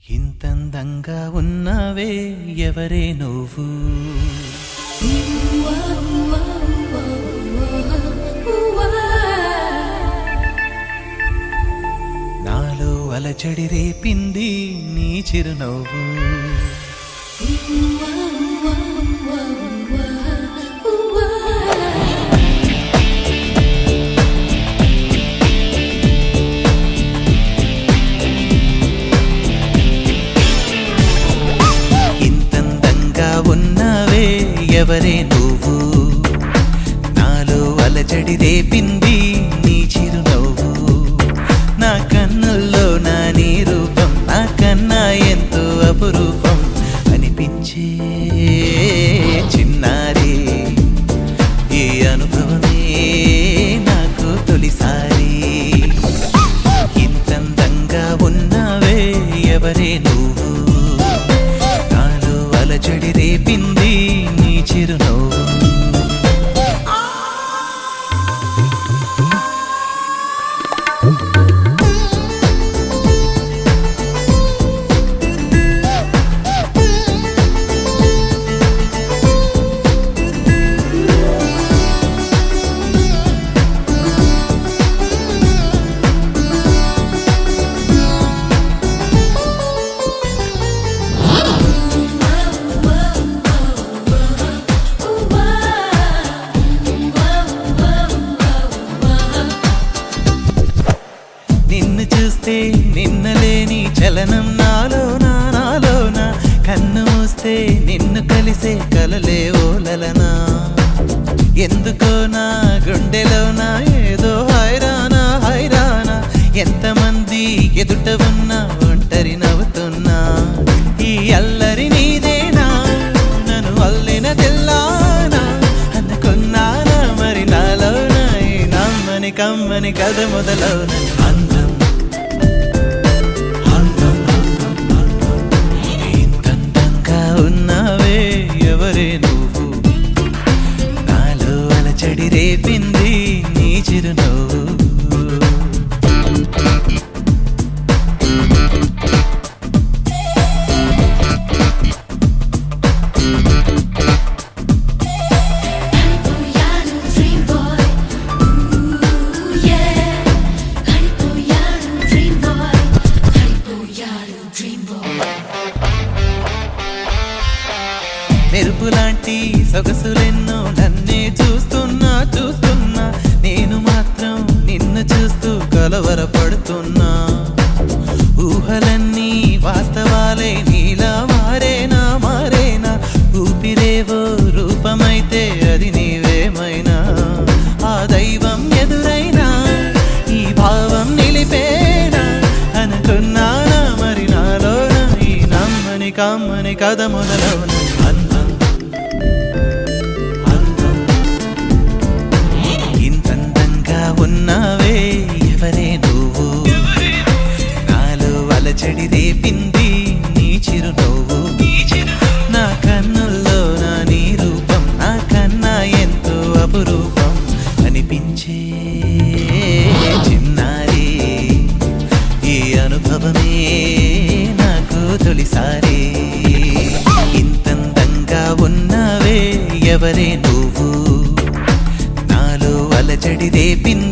ఇంతందంగా ఉన్నావే ఎవరే నువ్వు నాలో అలచడి రేపింది నీ చిరునవ్వు ఉన్నావే ఎవరే నువ్వు నాలో అలజడి రేపింది నీ చిరునవ్వు నా కన్నుల్లో నా నీ రూపం నా కన్నా ఎంతో అపురూపం అనిపించే చిన్నారి ఈ అనుభవమే నాకు తొలిసారి ఇంతందంగా ఉన్నావే ఎవరే నువ్వు అలజడి రేపింది నీ చిరునవ్వు నిన్నలేని చలనం నాలోన కన్ను మూస్తే నిన్ను కలిసే కలలే ఓలలనా ఎందుకో నా గుండెలోన ఏదో హైరానా ఎంతమంది ఎదుట ఉన్నా ఒంటరి నవ్వుతున్నా ఈ అల్లరి నీదేనా నన్ను అల్లిన తెల్లానా అనుకున్నానా మరి నాలోన ఈ నమ్మని కమ్మని కథ మొదలవున అందం ఉన్నావే ఎవరే నువ్వు నాలో అలచడి రేపింది నీ చిరునవ్వు మెరుపులాంటి సొగసులెన్నో నన్నే చూస్తున్నా నేను మాత్రం నిన్ను చూస్తూ కలవరపడుతున్నా ఊహలన్నీ వాస్తవాలే నీలా మారేనా ఊపిరేవో రూపమైతే అది నీవేమైనా ఆ దైవం ఎదురైనా ఈ భావం నిలిపేనా అనుకున్నానా మరి నాలోన ఈ నమ్మని కమ్మని కథ మొదలవున ఉన్నావే ఎవరే నువ్వు నాలో అలచడి రేపింది నీ చిరునవ్వు నా కన్నుల్లో నా నీ రూపం నా కన్నా ఎంతో అపురూపం అనిపించే చిన్నారి ఈ అనుభవమే నాకు తొలిసారి ఇంతందంగా ఉన్నావే ఎవరే నువ్వు నాలో అలజడి రేపింది